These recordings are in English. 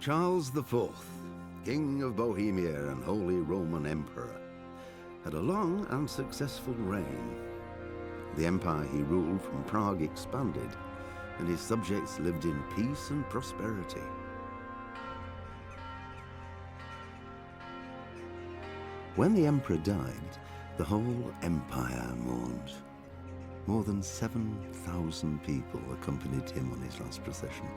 Charles IV, King of Bohemia and Holy Roman Emperor, had a long and successful reign. The empire he ruled from Prague expanded, and his subjects lived in peace and prosperity. When the emperor died, the whole empire mourned. More than 7,000 people accompanied him on his last procession.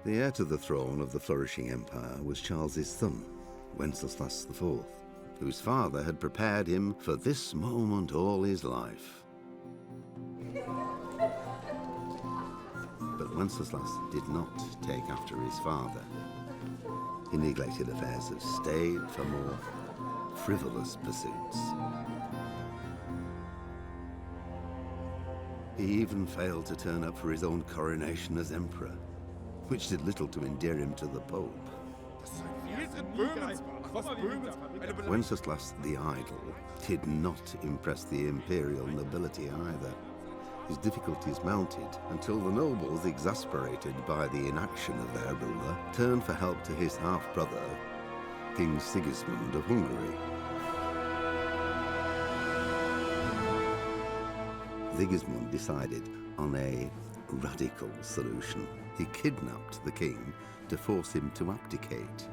The heir to the throne of the flourishing empire was Charles's son, Wenceslas IV, whose father had prepared him for this moment all his life. But Wenceslas did not take after his father. He neglected affairs of state for more frivolous pursuits. He even failed to turn up for his own coronation as emperor, which did little to endear him to the Pope. Wenceslas the Idle did not impress the imperial nobility either. His difficulties mounted until the nobles, exasperated by the inaction of their ruler, turned for help to his half-brother, King Sigismund of Hungary. Sigismund decided on a radical solution. He kidnapped the king to force him to abdicate,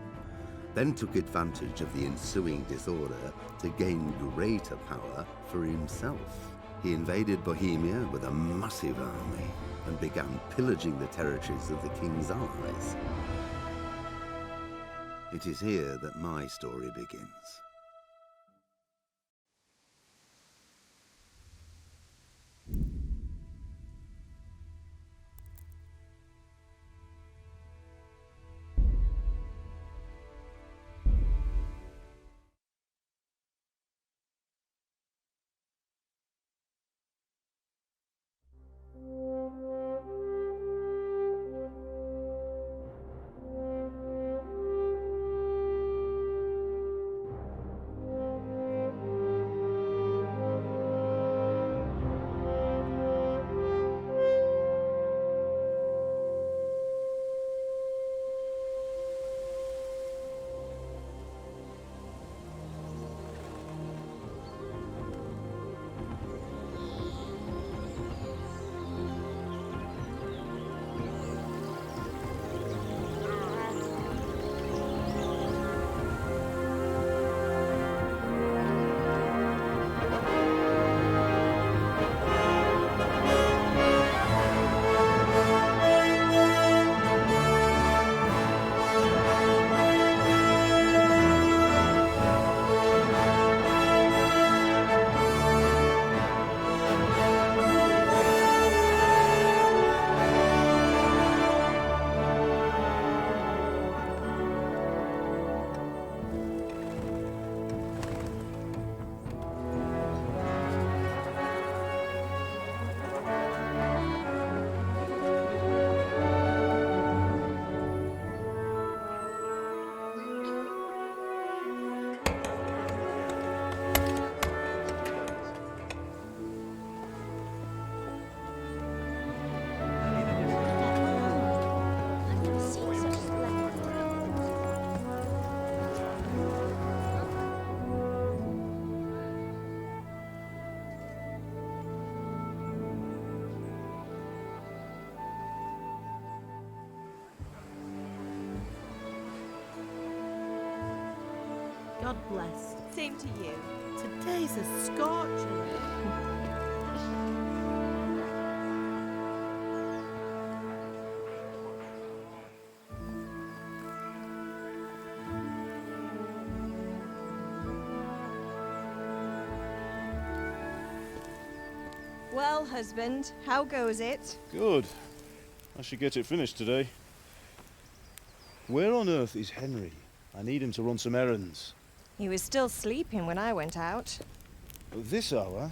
then took advantage of the ensuing disorder to gain greater power for himself. He invaded Bohemia with a massive army and began pillaging the territories of the king's allies. It is here that my story begins. God bless. Same to you. Today's a scorcher. Well, husband, how goes it? Good. I should get it finished today. Where on earth is Henry? I need him to run some errands. He was still sleeping when I went out. At this hour?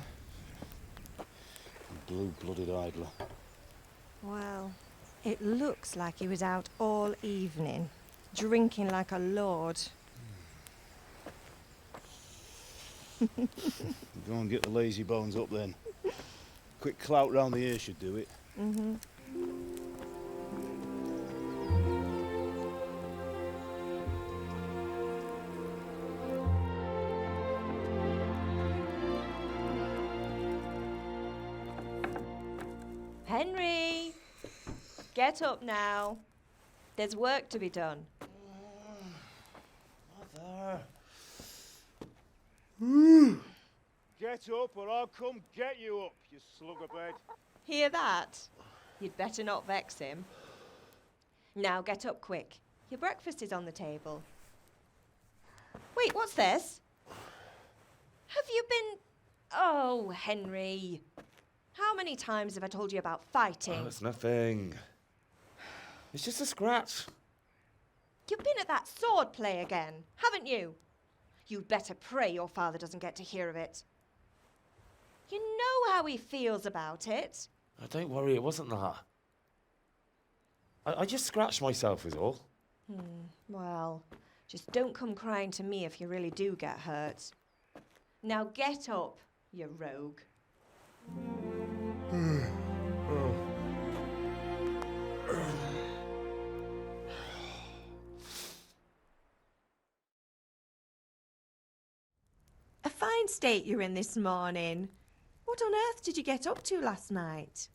Blue-blooded idler. Well, it looks like he was out all evening, drinking like a lord. Go and get the lazy bones up then. Quick clout round the ear should do it. Mm-hmm. Henry! Get up now. There's work to be done. Mother. Get up or I'll come get you up, you slug of bed. Hear that? You'd better not vex him. Now get up quick. Your breakfast is on the table. Wait, what's this? Have you been... Oh, Henry. How many times have I told you about fighting? Oh, it's nothing. It's just a scratch. You've been at that sword play again, haven't you? You'd better pray your father doesn't get to hear of it. You know how he feels about it. Oh, don't worry, it wasn't that. I just scratched myself is all. Well, just don't come crying to me if you really do get hurt. Now get up, you rogue. A fine state you're in this morning. What on earth did you get up to last night?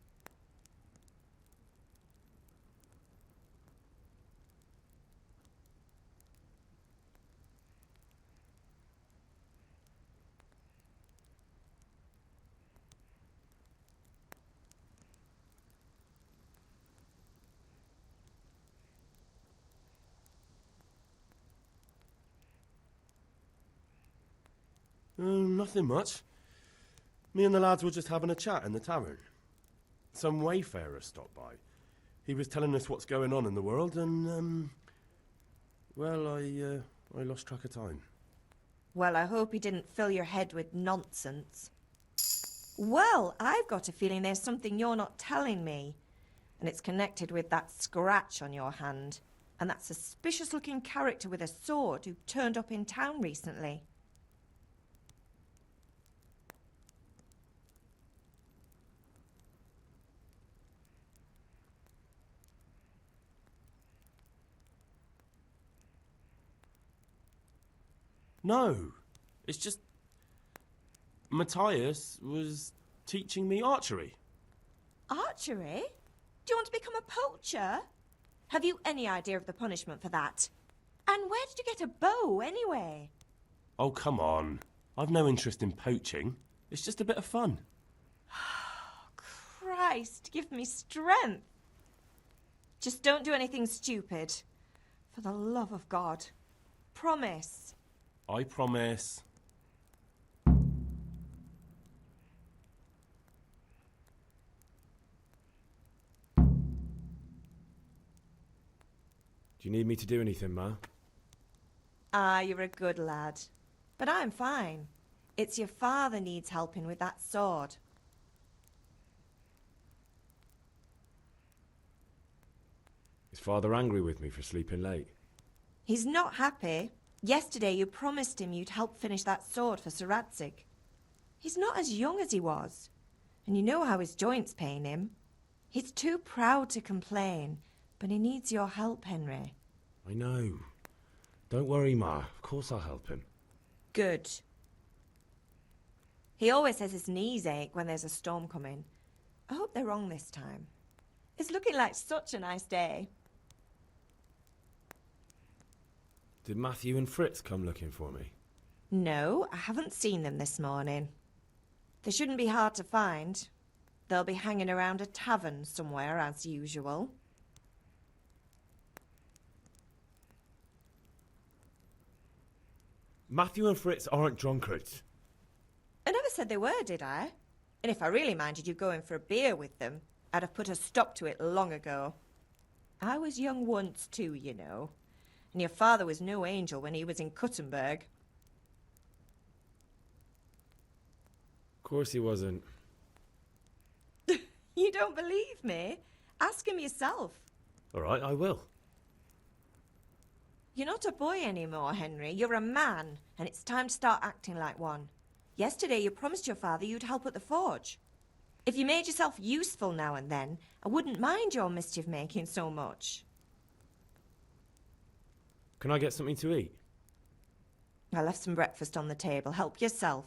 Nothing much. Me and the lads were just having a chat in the tavern. Some wayfarer stopped by. He was telling us what's going on in the world and, well, I lost track of time. Well, I hope he didn't fill your head with nonsense. Well, I've got a feeling there's something you're not telling me. And it's connected with that scratch on your hand. And that suspicious-looking character with a sword who turned up in town recently. No, it's just... Matthias was teaching me archery. Archery? Do you want to become a poacher? Have you any idea of the punishment for that? And where did you get a bow, anyway? Oh, come on. I've no interest in poaching. It's just a bit of fun. Christ, give me strength. Just don't do anything stupid. For the love of God. Promise. I promise. Do you need me to do anything, Ma? Ah, you're a good lad. But I'm fine. It's your father needs helping with that sword. Is Father angry with me for sleeping late? He's not happy. Yesterday you promised him you'd help finish that sword for Sir Radzig. He's not as young as he was. And you know how his joints pain him. He's too proud to complain, but he needs your help, Henry. I know. Don't worry, Ma. Of course I'll help him. Good. He always says his knees ache when there's a storm coming. I hope they're wrong this time. It's looking like such a nice day. Did Matthew and Fritz come looking for me? No, I haven't seen them this morning. They shouldn't be hard to find. They'll be hanging around a tavern somewhere, as usual. Matthew and Fritz aren't drunkards. I never said they were, did I? And if I really minded you going for a beer with them, I'd have put a stop to it long ago. I was young once too, you know. And your father was no angel when he was in Kuttenberg. Of course he wasn't. You don't believe me? Ask him yourself. All right, I will. You're not a boy anymore, Henry. You're a man, and it's time to start acting like one. Yesterday you promised your father you'd help at the forge. If you made yourself useful now and then, I wouldn't mind your mischief-making so much. Can I get something to eat? I left some breakfast on the table. Help yourself.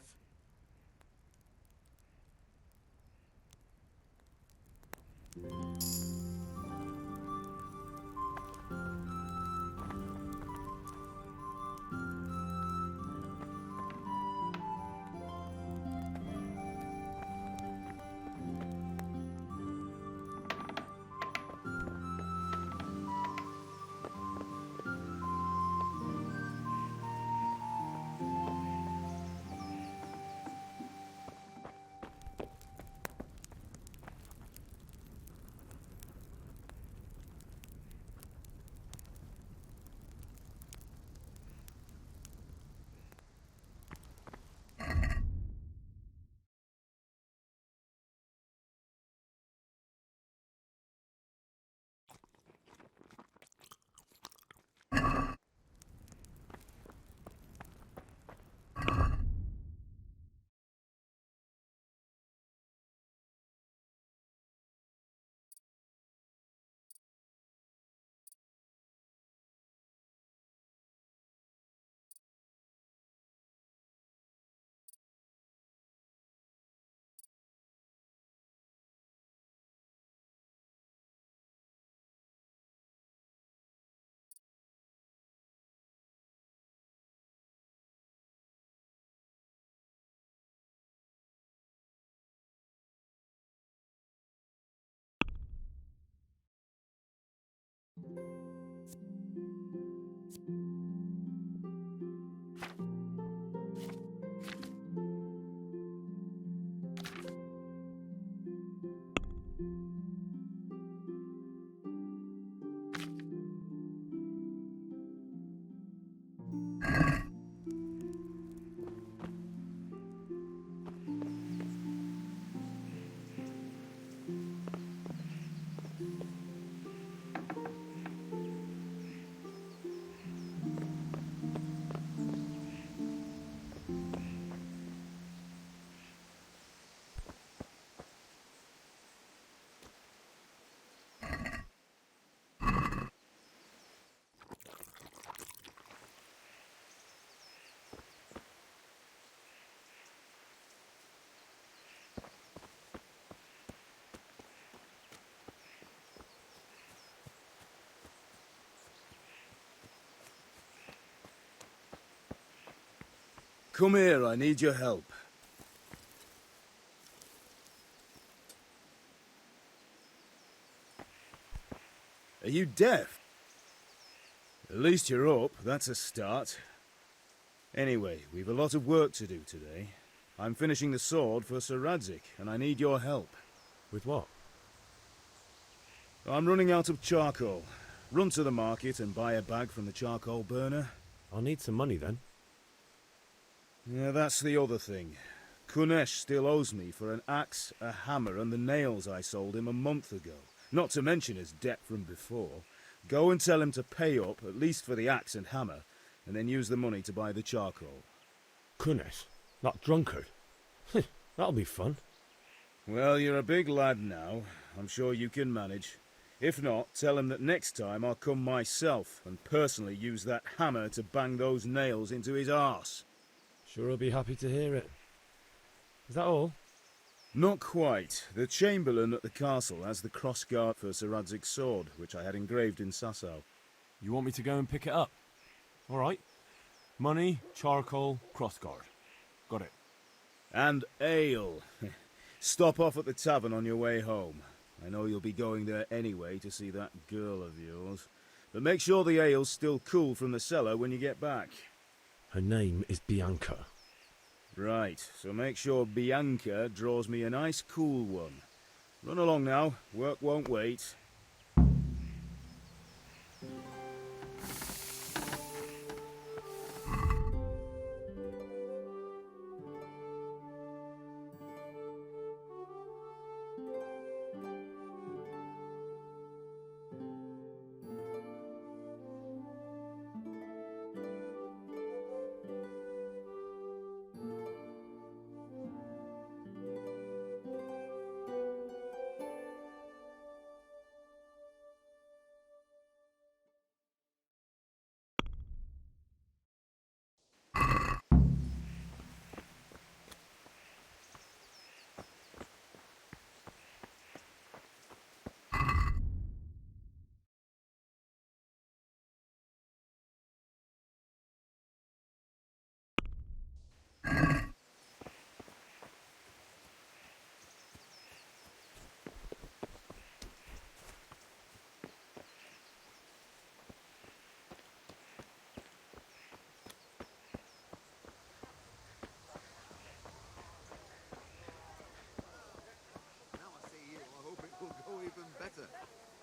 Come here, I need your help. Are you deaf? At least you're up, that's a start. Anyway, we've a lot of work to do today. I'm finishing the sword for Sir Radzig, and I need your help. With what? I'm running out of charcoal. Run to the market and buy a bag from the charcoal burner. I'll need some money then. Yeah, that's the other thing. Kunesh still owes me for an axe, a hammer, and the nails I sold him a month ago. Not to mention his debt from before. Go and tell him to pay up, at least for the axe and hammer, and then use the money to buy the charcoal. Kunesh? That drunkard? That'll be fun. Well, you're a big lad now. I'm sure you can manage. If not, tell him that next time I'll come myself and personally use that hammer to bang those nails into his arse. Sure he'll be happy to hear it. Is that all? Not quite. The Chamberlain at the castle has the crossguard for Sir Radzig's sword, which I had engraved in Sasau. You want me to go and pick it up? All right. Money, charcoal, crossguard. Got it. And ale. Stop off at the tavern on your way home. I know you'll be going there anyway to see that girl of yours. But make sure the ale's still cool from the cellar when you get back. Her name is Bianca. Right, so make sure Bianca draws me a nice cool one. Run along now, work won't wait.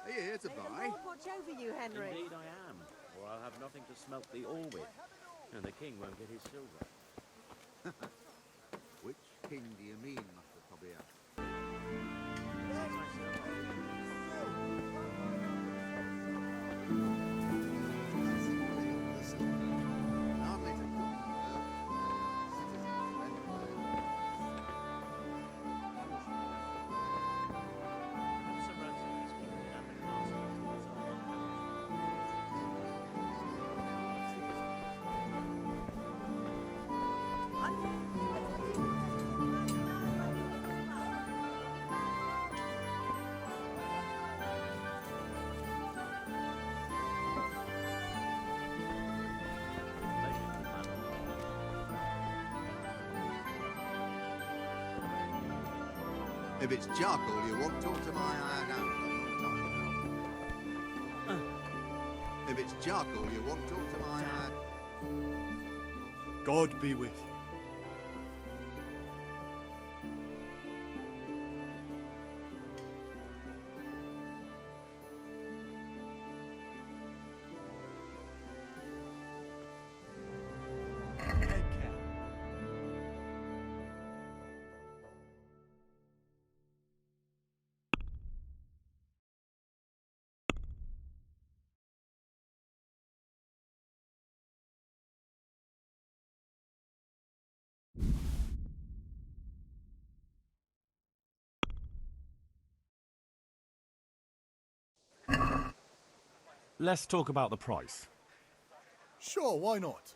Are you here to buy? Watch over you, Henry. Indeed I am, or I'll have nothing to smelt the ore with, and the king won't get his silver. Which king do you mean, Master Tobias? If it's charcoal you want, talk to my iron out. I've no time now. charcoal you want, talk to my... God be with you. Let's talk about the price. Sure, why not?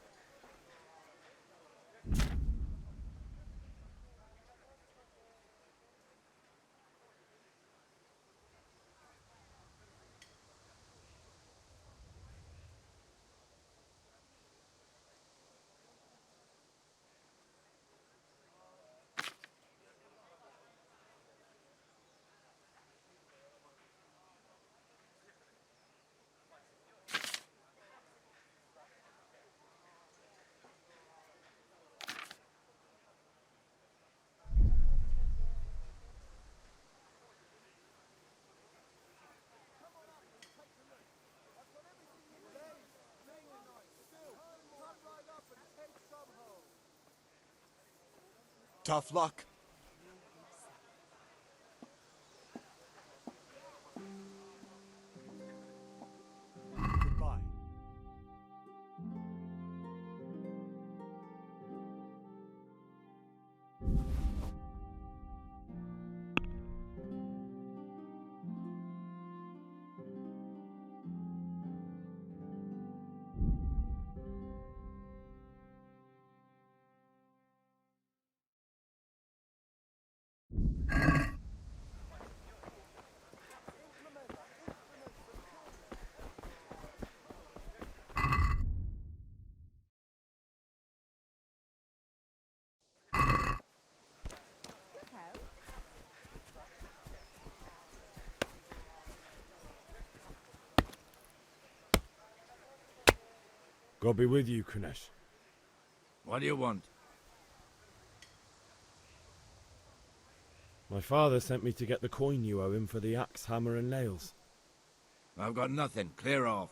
Tough luck. Goodbye. God be with you, Kunesh. What do you want? My father sent me to get the coin you owe him for the axe, hammer and nails. I've got nothing. Clear off.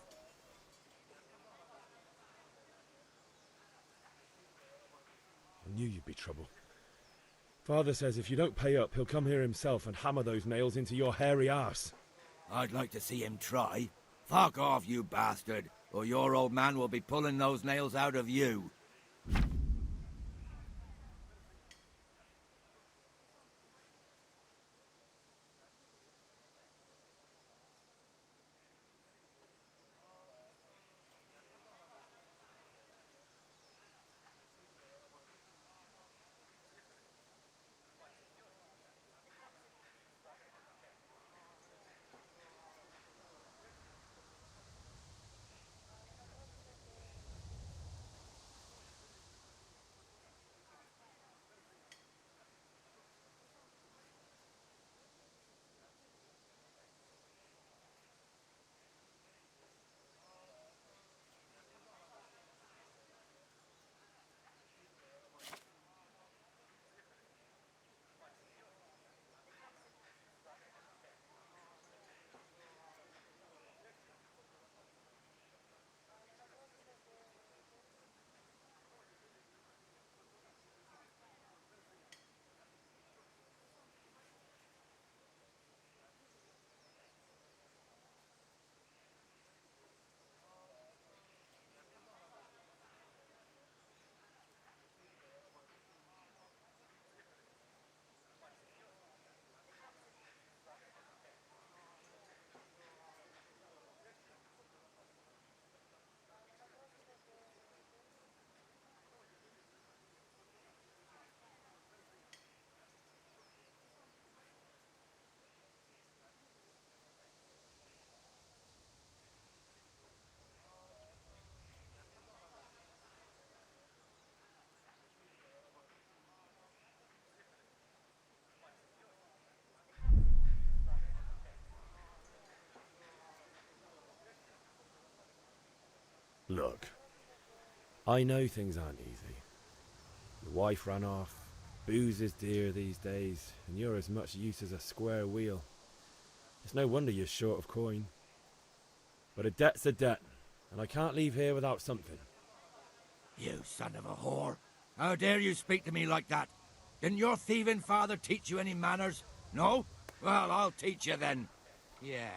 I knew you'd be trouble. Father says if you don't pay up, he'll come here himself and hammer those nails into your hairy arse. I'd like to see him try. Fuck off, you bastard, or your old man will be pulling those nails out of you. Look, I know things aren't easy. Your wife ran off, booze is dear these days, and you're as much use as a square wheel. It's no wonder you're short of coin. But a debt's a debt, and I can't leave here without something. You son of a whore! How dare you speak to me like that? Didn't your thieving father teach you any manners? No? Well, I'll teach you then. Yeah.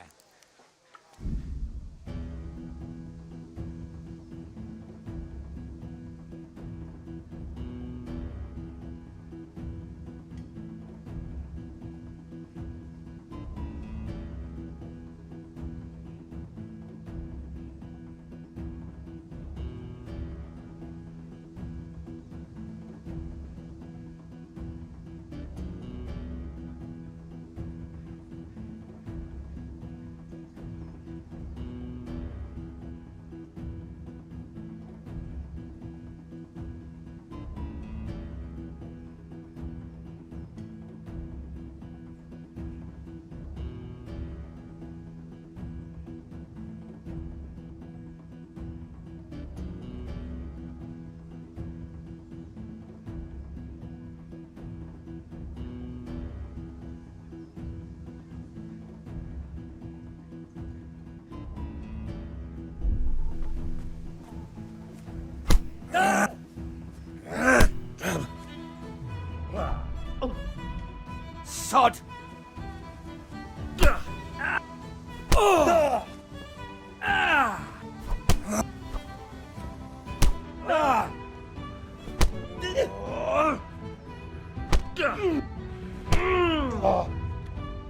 Sod!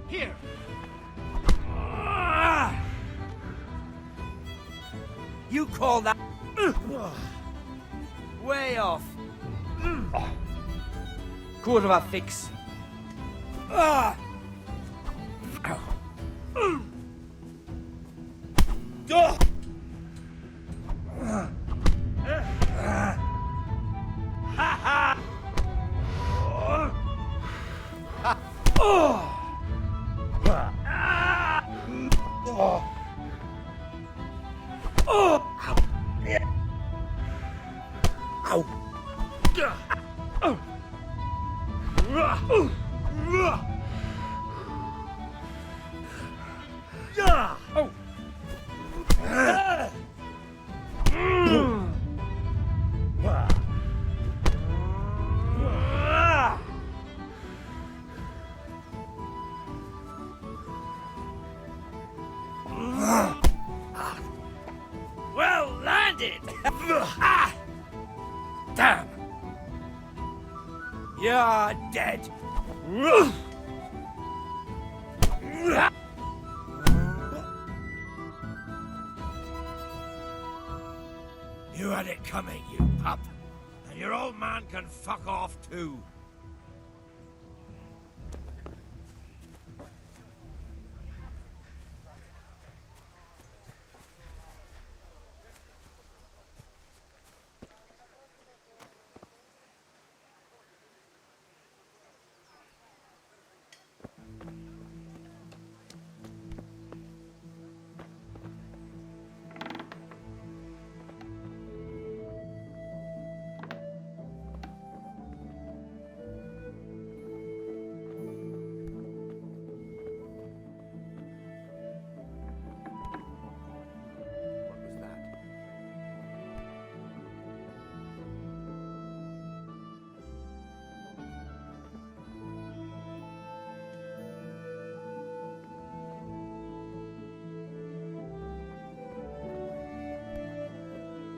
Here! You call that... Way off. Kurwa fix. Well landed! Damn! You're dead! You had it coming, you pup. And your old man can fuck off too.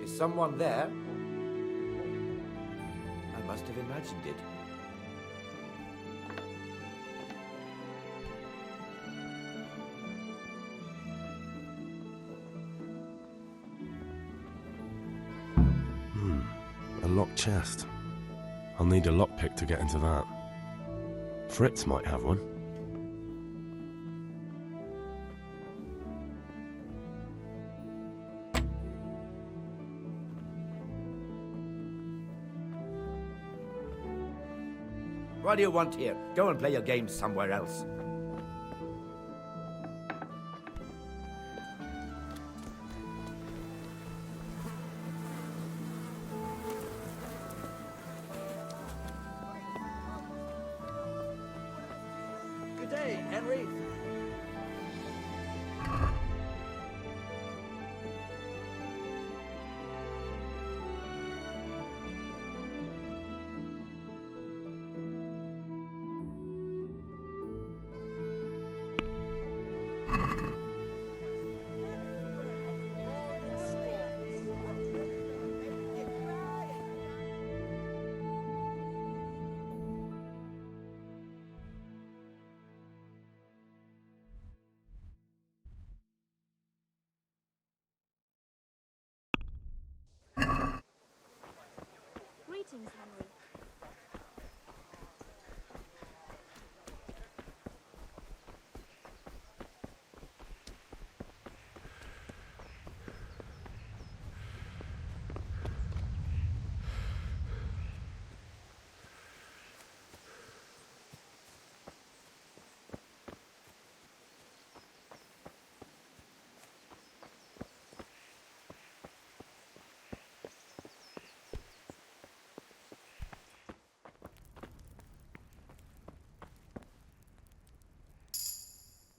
Is someone there? I must have imagined it. A locked chest. I'll need a lockpick to get into that. Fritz might have one. What do you want here? Go and play your games somewhere else.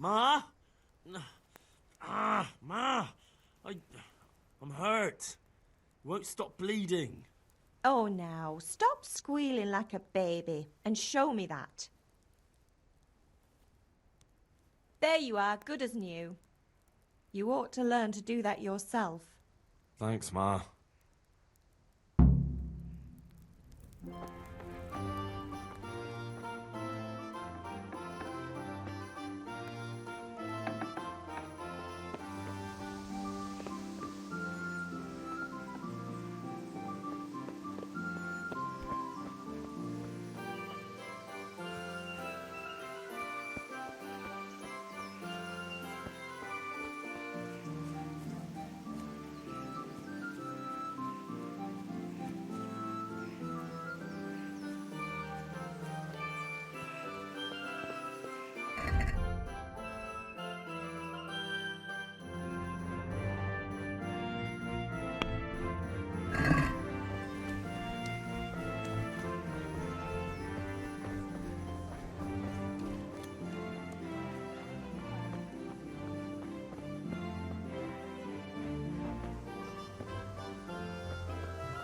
Ma? Ma! I'm hurt. Won't stop bleeding. Oh, now, stop squealing like a baby and show me that. There you are, good as new. You ought to learn to do that yourself. Thanks, Ma.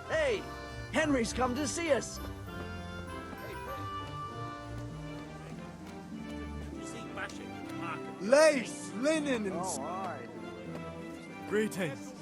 Hey, Henry's come to see us. Lace, linen, and... Greetings.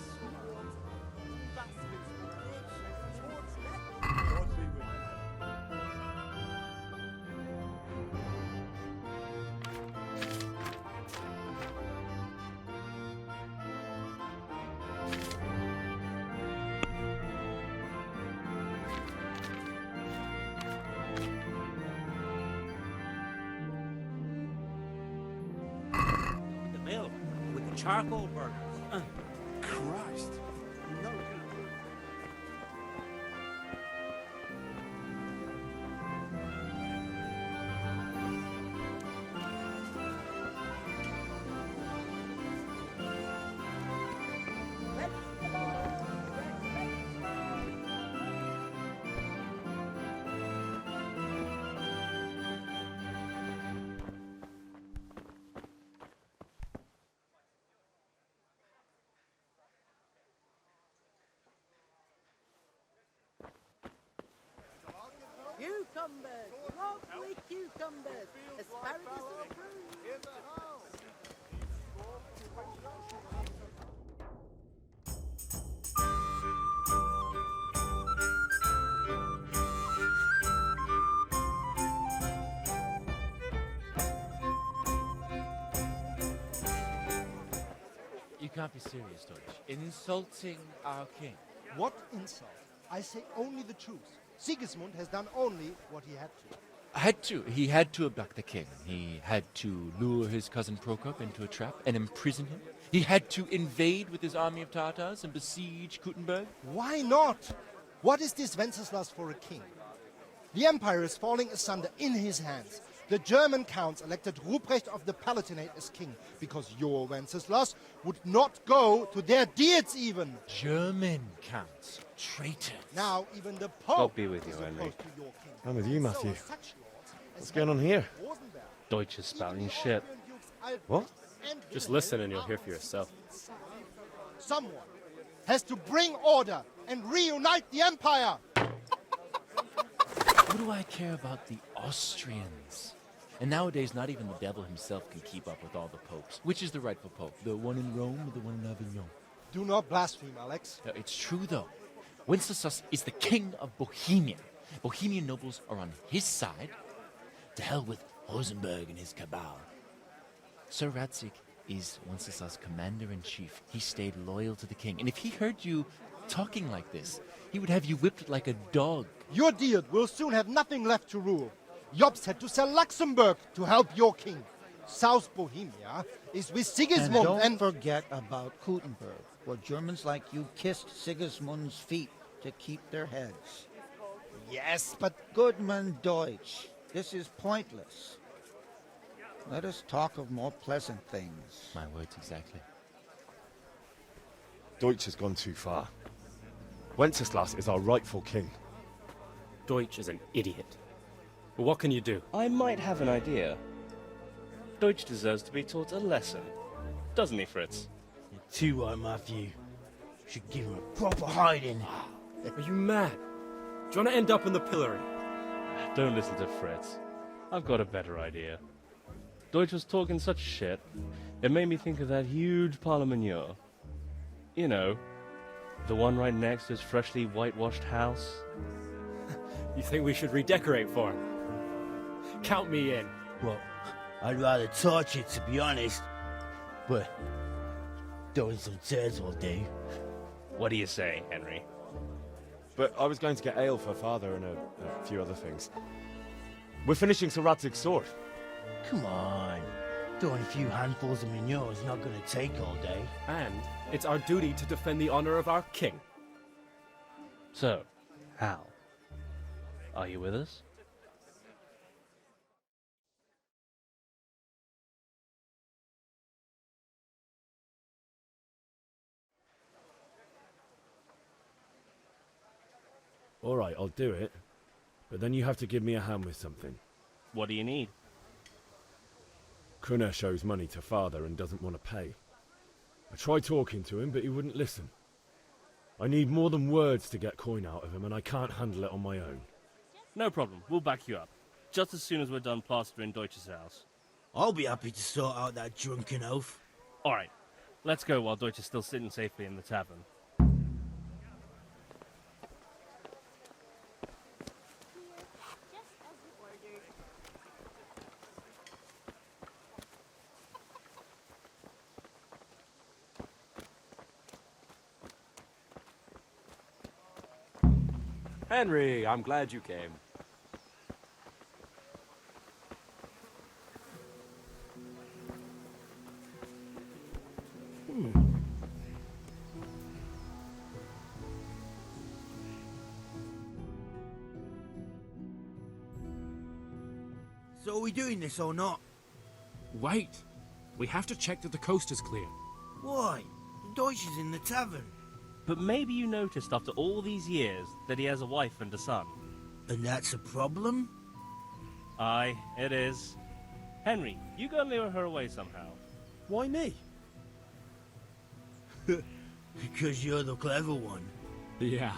The mill with the charcoal burners. Christ. No. Cucumbers, lovely cucumbers, asparagus approved. You can't be serious, Deutsch. Insulting our king. What insult? I say only the truth. Sigismund has done only what he had to. He had to abduct the king. He had to lure his cousin Prokop into a trap and imprison him. He had to invade with his army of Tatars and besiege Kuttenberg. Why not? What is this Wenceslas for a king? The empire is falling asunder in his hands. The German counts elected Ruprecht of the Palatinate as king because your Wenceslas would not go to their deeds even. German counts. Traitor. Now even the Pope God be with you, is Einrich. opposed to your king. I'm with you, Matthew. So such lords as What's going on here? Rosenberg, Deutsch is spouting shit. What? Just listen and you'll hear for yourself. Someone has to bring order and reunite the empire. What do I care about the Austrians? And nowadays, not even the devil himself can keep up with all the popes. Which is the rightful pope? The one in Rome or the one in Avignon? Do not blaspheme, Alex. No, it's true, though. Wenceslas is the king of Bohemia. Bohemian nobles are on his side. To hell with Rosenberg and his cabal. Sir Radzik is Wenceslas' commander-in-chief. He stayed loyal to the king. And if he heard you talking like this, he would have you whipped like a dog. Your Diet will soon have nothing left to rule. Jobst had to sell Luxembourg to help your king. South Bohemia is with Sigismund and don't forget about Kuttenberg, where Germans like you kissed Sigismund's feet to keep their heads. Yes, but... Goodman Deutsch, this is pointless. Let us talk of more pleasant things. My words exactly. Deutsch has gone too far. Wenceslas is our rightful king. Deutsch is an idiot. But what can you do? I might have an idea. Deutsch deserves to be taught a lesson. Doesn't he, Fritz? You're too right, Matthew. Should give him a proper hiding. Are you mad? Do you want to end up in the pillory? Don't listen to Fritz. I've got a better idea. Deutsch was talking such shit, it made me think of that huge pile of manure. You know, the one right next to his freshly whitewashed house. You think we should redecorate for him? Count me in. Well, I'd rather torch it, to be honest. But throwing some turds will do. What do you say, Henry? But I was going to get ale for Father and a few other things. We're finishing Sir Radzig's sword. Come on. Throwing a few handfuls of manure is not going to take all day. And it's our duty to defend the honor of our king. So, Hal, are you with us? All right, I'll do it. But then you have to give me a hand with something. What do you need? Kunesh owes money to Father and doesn't want to pay. I tried talking to him, but he wouldn't listen. I need more than words to get coin out of him, and I can't handle it on my own. No problem, we'll back you up. Just as soon as we're done plastering Deutsch's house. I'll be happy to sort out that drunken oaf. Alright, let's go while Deutsch is still sitting safely in the tavern. Henry, I'm glad you came. So are we doing this or not? Wait. We have to check that the coast is clear. Why? The Deutsch is in the tavern. But maybe you noticed after all these years that he has a wife and a son. And that's a problem? Aye, it is. Henry, you go and lure her away somehow. Why me? Because you're the clever one. Yeah.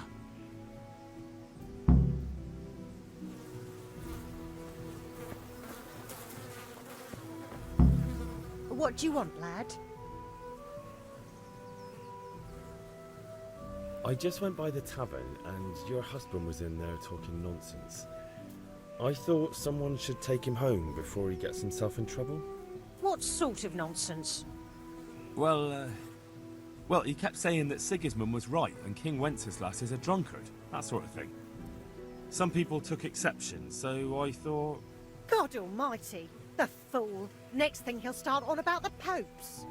What do you want, lad? I just went by the tavern and your husband was in there talking nonsense. I thought someone should take him home before he gets himself in trouble. What sort of nonsense? Well, he kept saying that Sigismund was right and King Wenceslas is a drunkard, that sort of thing. Some people took exception, so I thought... God almighty, the fool. Next thing he'll start on about the popes.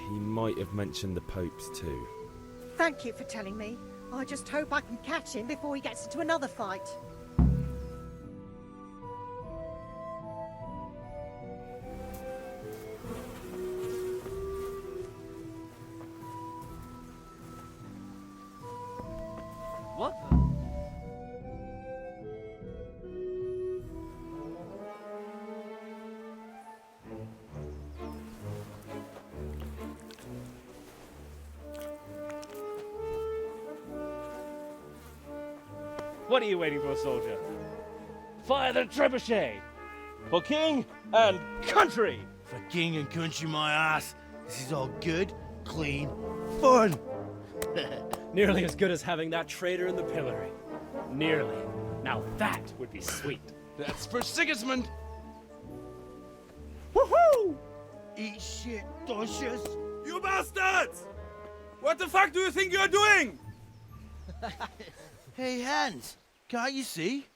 He might have mentioned the popes too. Thank you for telling me. I just hope I can catch him before he gets into another fight. What the? What are you waiting for, soldier? Fire the trebuchet! For king and country! For king and country, my ass. This is all good, clean, fun. Nearly as good as having that traitor in the pillory. Nearly. Now that would be sweet. That's for Sigismund! Woohoo! Eat shit, Docious. You bastards! What the fuck do you think you're doing? Hey, Hans, can't you see?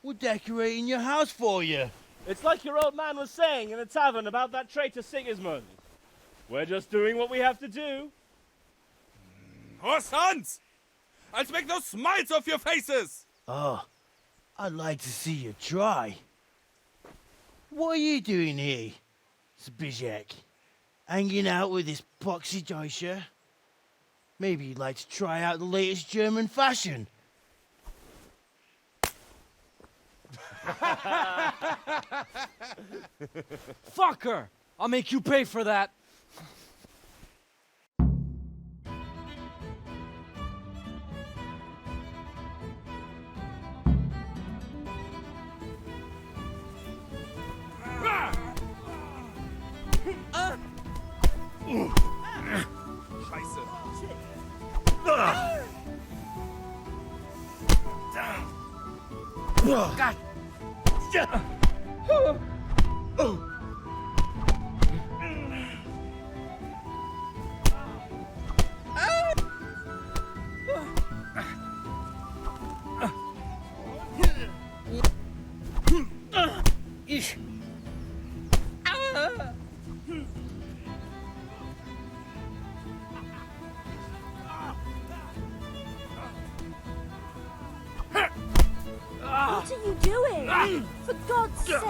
We're decorating your house for you. It's like your old man was saying in the tavern about that traitor Sigismund. We're just doing what we have to do. Horse Hans! I'll make those smiles off your faces! Oh, I'd like to see you try. What are you doing here, Zbyszek? Hanging out with this poxy Deutscher? Maybe you'd like to try out the latest German fashion. Fucker! I'll make you pay for that. Scheiße. God. What are you doing? For God's sake!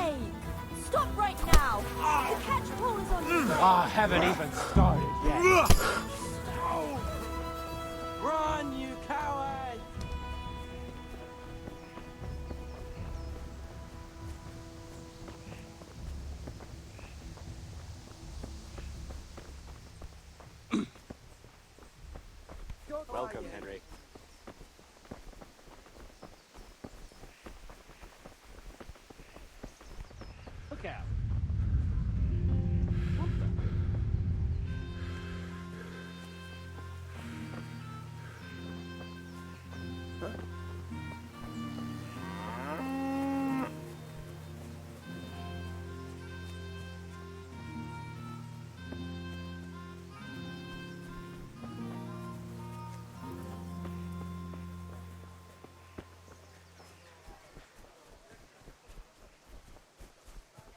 Stop right now! The catch pole is on your way! I haven't even started yet. Run, you coward! Welcome, Henry. Look out.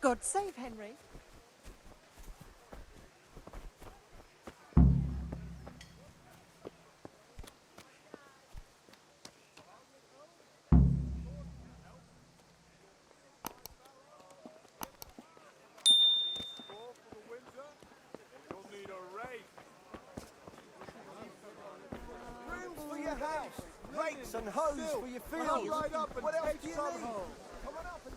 God save Henry. Brooms for your house, rakes and hoes for your fields. What else do you need? Come on up and